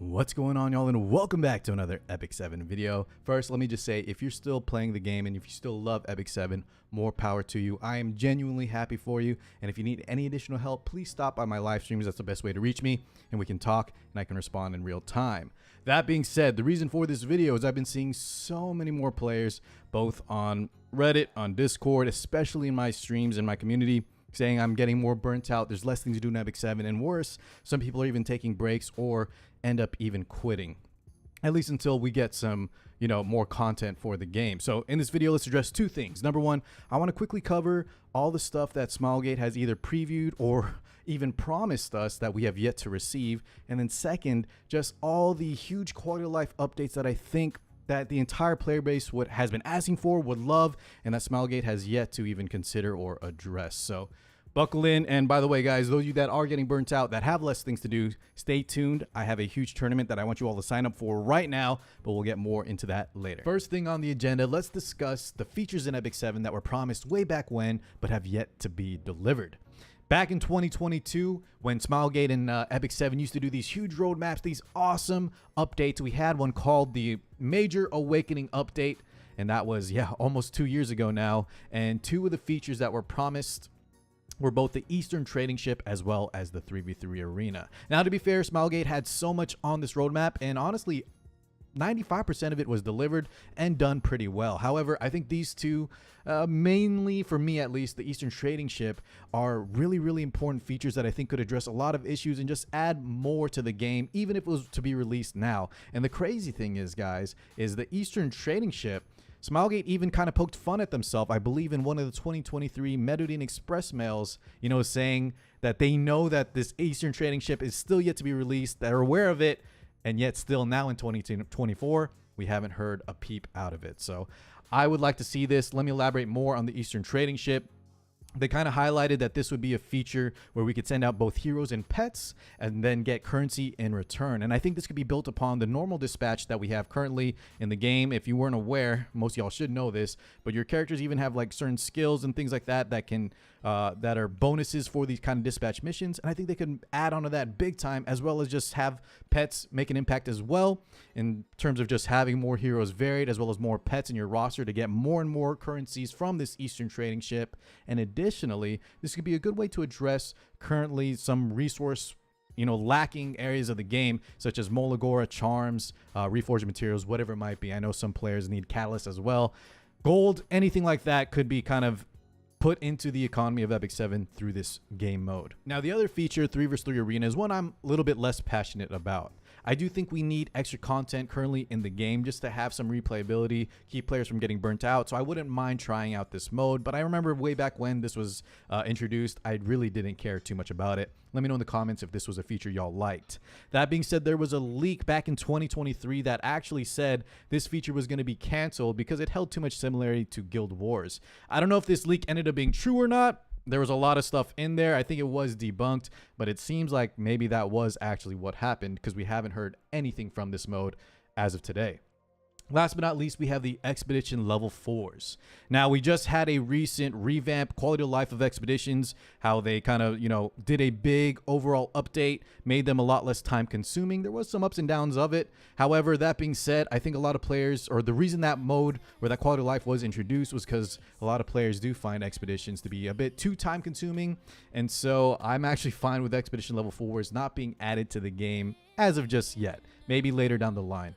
What's going on, y'all, and welcome back to another Epic 7 video. First, let me just say, if you're still playing the game and if you still love Epic 7, more power to you. I am genuinely happy for you, and if you need any additional help, please stop by my live streams. That's the best way to reach me, and we can talk, and I can respond in real time. That being said, the reason for this video is I've been seeing so many more players, both on Reddit, on Discord, especially in my streams and my community, saying I'm getting more burnt out, there's less things to do in Epic 7, and worse, some people are even taking breaks or end up even quitting, at least until we get some, more content for the game. So in this video, let's address two things. Number one, I want to quickly cover all the stuff that Smilegate has either previewed or even promised us that we have yet to receive. And then second, just all the huge quality of life updates that I think that the entire player base has been asking for, would love, and that Smilegate has yet to even consider or address. So buckle in. And by the way, guys, those of you that are getting burnt out, that have less things to do, stay tuned. I have a huge tournament that I want you all to sign up for right now, but we'll get more into that later. First thing on the agenda, let's discuss the features in Epic 7 that were promised way back when, but have yet to be delivered. Back in 2022, when Smilegate and Epic 7 used to do these huge roadmaps, these awesome updates, we had one called the Major Awakening Update, and that was, almost 2 years ago now. And two of the features that were promised were both the Eastern Trading Ship as well as the 3v3 Arena. Now, to be fair, Smilegate had so much on this roadmap, and honestly, 95% of it was delivered and done pretty well. However, I think these two, mainly for me at least, the Eastern Trading Ship, are really, really important features that I think could address a lot of issues and just add more to the game, even if it was to be released now. And the crazy thing is, guys, is the Eastern Trading Ship, Smilegate even kind of poked fun at themselves, I believe, in one of the 2023 Medellin Express mails, saying that they know that this Eastern Trading Ship is still yet to be released, they're aware of it, and yet still now in 2024, we haven't heard a peep out of it. So I would like to see this. Let me elaborate more on the Eastern Trading Ship. They kind of highlighted that this would be a feature where we could send out both heroes and pets and then get currency in return. And I think this could be built upon the normal dispatch that we have currently in the game. If you weren't aware, most of y'all should know this, but your characters even have like certain skills and things like that that can that are bonuses for these kind of dispatch missions. And I think they could add onto that big time, as well as just have pets make an impact as well, in terms of just having more heroes varied, as well as more pets in your roster to get more and more currencies from this Eastern Trading Ship. And additionally, this could be a good way to address currently some resource lacking areas of the game, such as Molagora, charms, reforged materials, whatever it might be. I know some players need catalysts as well. Gold, anything like that could be kind of put into the economy of Epic 7 through this game mode. Now, the other feature, 3v3 Arena, is one I'm a little bit less passionate about. I do think we need extra content currently in the game just to have some replayability, keep players from getting burnt out. So I wouldn't mind trying out this mode, but I remember way back when this was introduced, I really didn't care too much about it. Let me know in the comments if this was a feature y'all liked. That being said, there was a leak back in 2023 that actually said this feature was going to be canceled because it held too much similarity to Guild Wars. I don't know if this leak ended up being true or not. There was a lot of stuff in there. I think it was debunked, but it seems like maybe that was actually what happened because we haven't heard anything from this mode as of today. Last but not least, we have the Expedition Level 4s. Now, we just had a recent revamp, quality of life of Expeditions, how they kind of, did a big overall update, made them a lot less time consuming. There was some ups and downs of it. However, that being said, I think a lot of players, or the reason that mode or that quality of life was introduced was because a lot of players do find Expeditions to be a bit too time consuming. And so I'm actually fine with Expedition Level 4s not being added to the game as of just yet, maybe later down the line.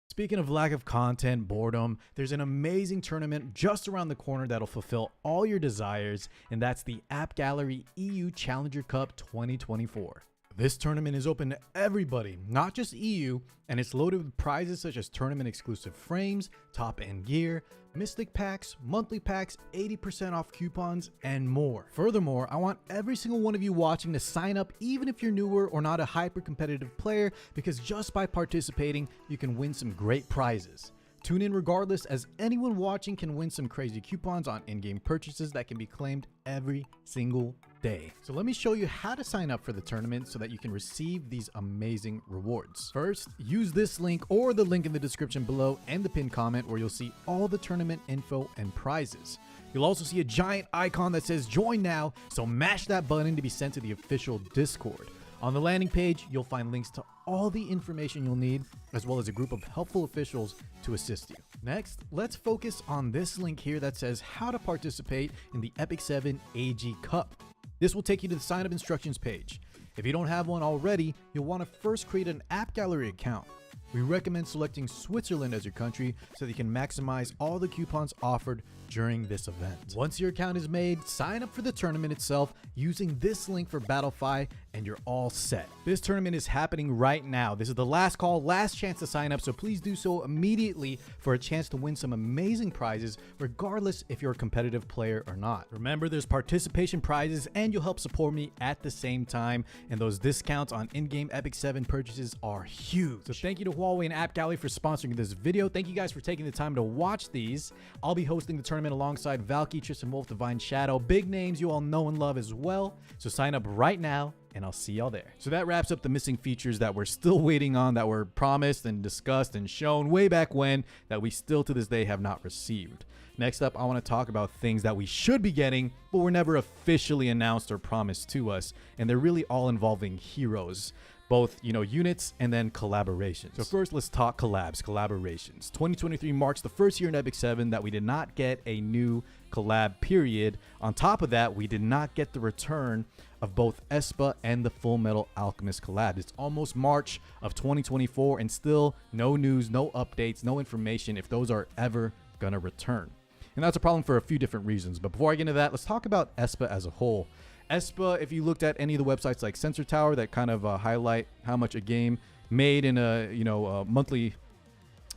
Speaking of lack of content, boredom, there's an amazing tournament just around the corner that'll fulfill all your desires, and that's the App Gallery EU Challenger Cup 2024. This tournament is open to everybody, not just EU, and it's loaded with prizes such as tournament exclusive frames, top end gear, Mystic packs, monthly packs, 80% off coupons, and more. Furthermore, I want every single one of you watching to sign up even if you're newer or not a hyper competitive player, because just by participating, you can win some great prizes. Tune in regardless, as anyone watching can win some crazy coupons on in-game purchases that can be claimed every single day. So let me show you how to sign up for the tournament so that you can receive these amazing rewards. First, use this link or the link in the description below and the pinned comment where you'll see all the tournament info and prizes. You'll also see a giant icon that says join now, so mash that button to be sent to the official Discord. On the landing page, you'll find links to all the information you'll need, as well as a group of helpful officials to assist you. Next, let's focus on this link here that says how to participate in the Epic 7 AG Cup. This will take you to the sign up instructions page. If you don't have one already, you'll want to first create an app gallery account. We recommend selecting Switzerland as your country so that you can maximize all the coupons offered during this event. Once your account is made, sign up for the tournament itself using this link for BattleFi and you're all set. This tournament is happening right now. This is the last call, last chance to sign up, so please do so immediately for a chance to win some amazing prizes, regardless if you're a competitive player or not. Remember, there's participation prizes and you'll help support me at the same time, and those discounts on in-game Epic 7 purchases are huge. So thank you to Huawei and App Gallery for sponsoring this video. Thank you guys for taking the time to watch these. I'll be hosting the tournament alongside Valky, Tristan Wolf, Divine Shadow, big names you all know and love as well. So sign up right now and I'll see y'all there. So that wraps up the missing features that we're still waiting on, that were promised and discussed and shown way back when, that we still to this day have not received. Next up, I want to talk about things that we should be getting, but were never officially announced or promised to us. And they're really all involving heroes, both, units and then collaborations. So first, let's talk collaborations. 2023 marks the first year in Epic 7 that we did not get a new collab, period. On top of that, we did not get the return of both Aespa and the Full Metal Alchemist collab. It's almost March of 2024 and still no news, no updates, no information if those are ever gonna return. And that's a problem for a few different reasons. But before I get into that, let's talk about Aespa as a whole. Aespa, if you looked at any of the websites like Sensor Tower that kind of highlight how much a game made in a monthly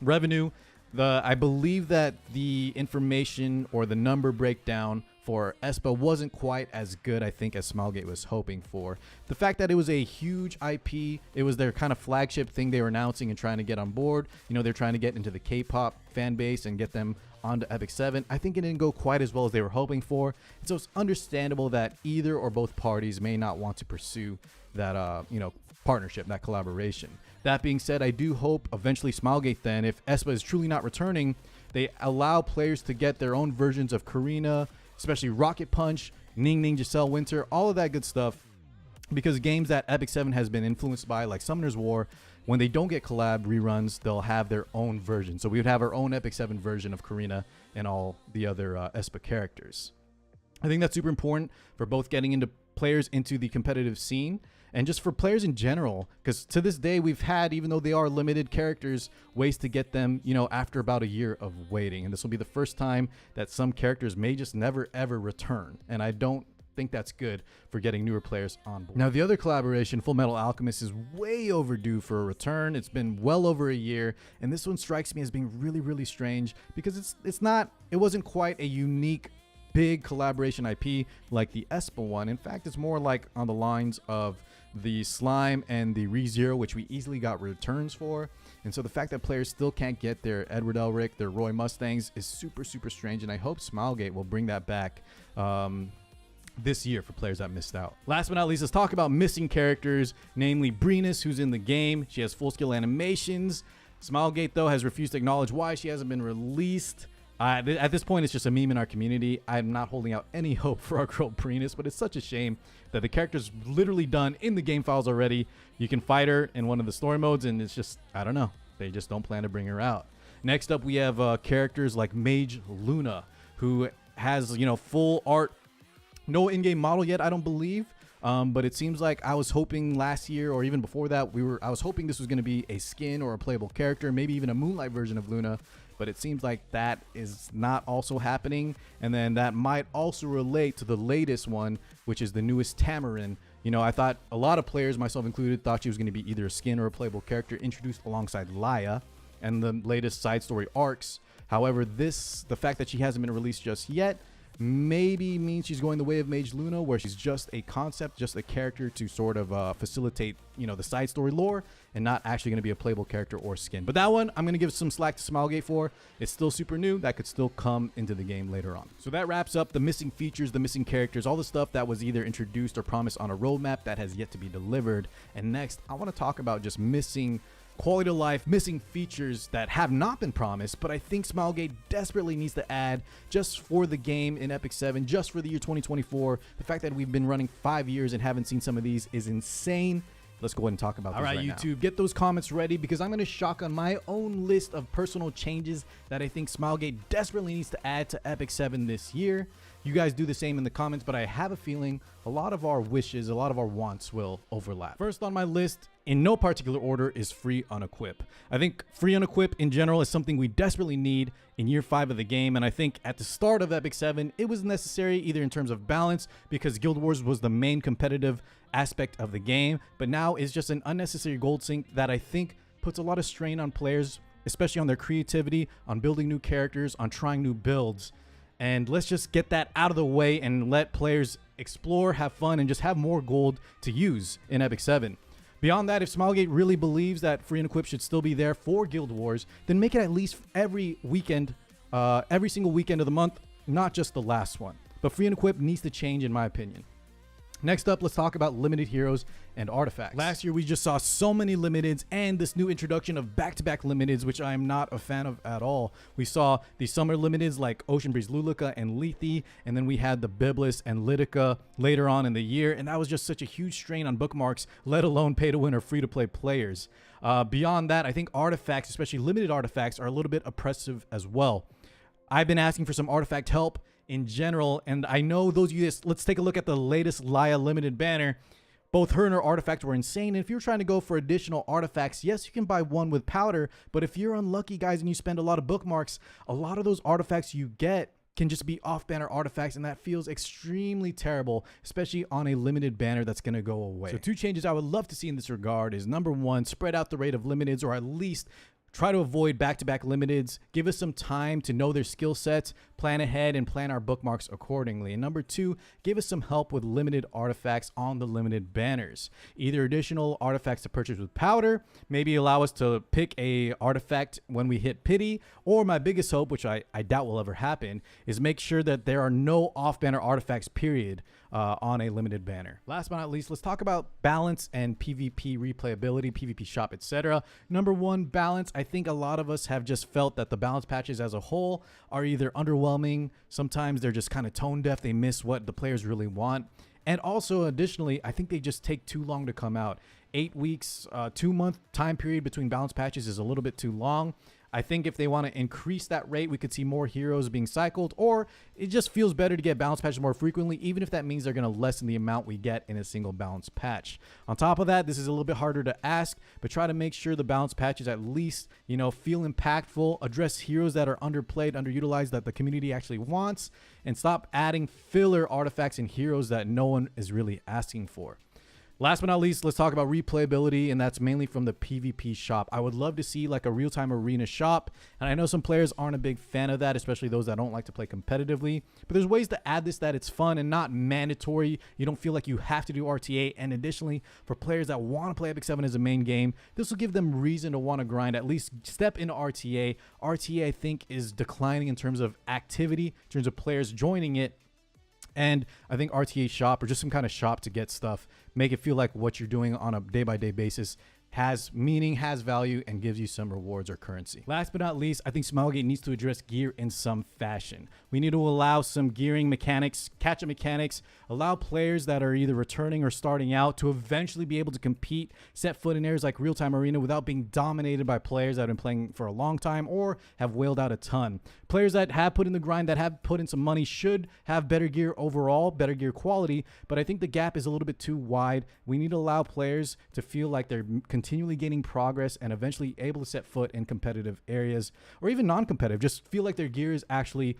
revenue, I believe that the information or the number breakdown for Aespa wasn't quite as good, I think, as Smilegate was hoping for. The fact that it was a huge IP, it was their kind of flagship thing they were announcing and trying to get on board. They're trying to get into the K-pop fan base and get them onto Epic 7. I think it didn't go quite as well as they were hoping for. And so it's understandable that either or both parties may not want to pursue that, partnership, that collaboration. That being said, I do hope eventually Smilegate then, if Aespa is truly not returning, they allow players to get their own versions of Karina, especially Rocket Punch, Ning Ning, Giselle Winter, all of that good stuff. Because games that Epic 7 has been influenced by, like Summoner's War, when they don't get collab reruns, they'll have their own version. So we would have our own Epic 7 version of Karina and all the other Aespa characters. I think that's super important for both getting into players into the competitive scene and just for players in general, because to this day we've had, even though they are limited characters, ways to get them, after about a year of waiting. And this will be the first time that some characters may just never ever return. And I don't think that's good for getting newer players on board. Now, the other collaboration, Full Metal Alchemist, is way overdue for a return. It's been well over a year, and this one strikes me as being really, really strange because it wasn't quite a unique big collaboration IP like the Aespa one. In fact, it's more like on the lines of the Slime and the ReZero, which we easily got returns for. And so the fact that players still can't get their Edward Elric, their Roy Mustangs is super, super strange. And I hope Smilegate will bring that back this year for players that missed out. Last but not least, let's talk about missing characters, namely Brenus, who's in the game. She has full skill animations. Smilegate, though, has refused to acknowledge why she hasn't been released. At this point, it's just a meme in our community. I'm not holding out any hope for our girl Brenus, but it's such a shame that the character's literally done in the game files already. You can fight her in one of the story modes, and it's just, I don't know. They just don't plan to bring her out. Next up, we have characters like Mage Luna, who has, full art. No in-game model yet, I don't believe. But it seems like I was hoping last year or even before that, I was hoping this was going to be a skin or a playable character, maybe even a Moonlight version of Luna. But it seems like that is not also happening. And then that might also relate to the latest one, which is the newest Tamarin. I thought a lot of players, myself included, thought she was going to be either a skin or a playable character introduced alongside Laia and the latest side story arcs. However, the fact that she hasn't been released just yet maybe means she's going the way of Mage Luna, where she's just a concept, just a character to sort of facilitate, the side story lore, and not actually going to be a playable character or skin. But that one, I'm going to give some slack to Smilegate for. It's still super new. That could still come into the game later on. So that wraps up the missing features, the missing characters, all the stuff that was either introduced or promised on a roadmap that has yet to be delivered. And next, I want to talk about just missing quality of life, missing features that have not been promised, but I think Smilegate desperately needs to add just for the game in Epic 7, just for the year 2024. The fact that we've been running 5 years and haven't seen some of these is insane. Let's go ahead and talk about this right now. All right, YouTube, get those comments ready because I'm going to shotgun my own list of personal changes that I think Smilegate desperately needs to add to Epic 7 this year. You guys do the same in the comments, but I have a feeling a lot of our wishes, a lot of our wants will overlap. First on my list, in no particular order, is free Unequip. I think free Unequip in general is something we desperately need in year 5 of the game, and I think at the start of Epic 7, it was necessary either in terms of balance because Guild Wars was the main competitive aspect of the game, but now it's just an unnecessary gold sink that I think puts a lot of strain on players, especially on their creativity, on building new characters, on trying new builds. And let's just get that out of the way and let players explore, have fun, and just have more gold to use in Epic 7. Beyond that, if Smilegate really believes that free Unequip should still be there for Guild Wars, then make it at least every weekend, every single weekend of the month, not just the last one. But free Unequip needs to change in my opinion. Next up, let's talk about limited heroes and artifacts. Last year, we just saw so many limiteds and this new introduction of back-to-back limiteds, which I am not a fan of at all. We saw the summer limiteds like Ocean Breeze Luluca and Lethe, and then we had the Biblis and Litica later on in the year, and that was just such a huge strain on bookmarks, let alone pay-to-win or free-to-play players. Beyond that, I think artifacts, especially limited artifacts, are a little bit oppressive as well. I've been asking for some artifact help in general, and I know those of you guys, let's take a look at the latest Laya limited banner. Both her and her artifacts were insane, and if you're trying to go for additional artifacts, yes, you can buy one with powder, but if you're unlucky, guys, and you spend a lot of bookmarks, a lot of those artifacts you get can just be off-banner artifacts, and that feels extremely terrible, especially on a limited banner that's going to go away. So 2 changes I would love to see in this regard is, number 1, spread out the rate of limiteds, or at least try to avoid back-to-back limiteds. Give us some time to know their skill sets, plan ahead, and plan our bookmarks accordingly. And number 2, give us some help with limited artifacts on the limited banners. Either additional artifacts to purchase with powder, maybe allow us to pick a artifact when we hit pity, or my biggest hope, which I doubt will ever happen, is make sure that there are no off-banner artifacts, period, on a limited banner. Last but not least, let's talk about balance and PvP replayability, PvP shop, etc. Number 1, balance. I think a lot of us have just felt that the balance patches as a whole are either underwhelming, sometimes they're just kind of tone deaf, they miss what the players really want, and also additionally, I think they just take too long to come out. 8 weeks, 2-month time period between balance patches is a little bit too long. I think if they want to increase that rate, we could see more heroes being cycled, or it just feels better to get balance patches more frequently, even if that means they're going to lessen the amount we get in a single balance patch. On top of that, this is a little bit harder to ask, but try to make sure the balance patches at least, you know, feel impactful, address heroes that are underplayed, underutilized, that the community actually wants, and stop adding filler artifacts and heroes that no one is really asking for. Last but not least, let's talk about replayability, and that's mainly from the PvP shop. I would love to see like a real-time arena shop, and I know some players aren't a big fan of that, especially those that don't like to play competitively, but there's ways to add this that it's fun and not mandatory. You don't feel like you have to do RTA, and additionally, for players that want to play Epic 7 as a main game, this will give them reason to want to grind, at least step into RTA. RTA, I think, is declining in terms of activity, in terms of players joining it. And I think RTA shop, or just some kind of shop to get stuff, make it feel like what you're doing on a day-by-day basis has meaning, has value, and gives you some rewards or currency. Last but not least, I think Smilegate needs to address gear in some fashion. We need to allow some gearing mechanics, catch-up mechanics, allow players that are either returning or starting out to eventually be able to compete, set foot in areas like real-time arena without being dominated by players that have been playing for a long time or have whaled out a ton. Players that have put in the grind, that have put in some money, should have better gear overall, better gear quality, but I think the gap is a little bit too wide. We need to allow players to feel like they're continually gaining progress and eventually able to set foot in competitive areas, or even non-competitive, just feel like their gear is actually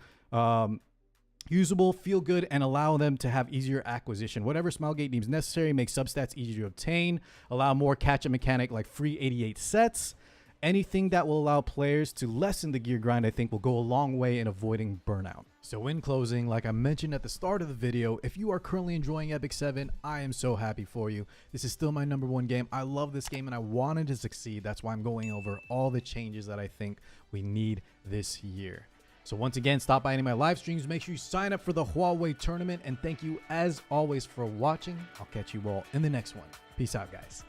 usable, feel good, and allow them to have easier acquisition. Whatever Smilegate deems necessary, make substats easier to obtain, allow more catch-up mechanic like free 88 sets. Anything that will allow players to lessen the gear grind, I think, will go a long way in avoiding burnout. So in closing, like I mentioned at the start of the video, if you are currently enjoying Epic 7, I am so happy for you. This is still my #1 game. I love this game and I wanted to succeed. That's why I'm going over all the changes that I think we need this year. So once again, stop by any of my live streams. Make sure you sign up for the Huawei tournament. And thank you as always for watching. I'll catch you all in the next one. Peace out, guys.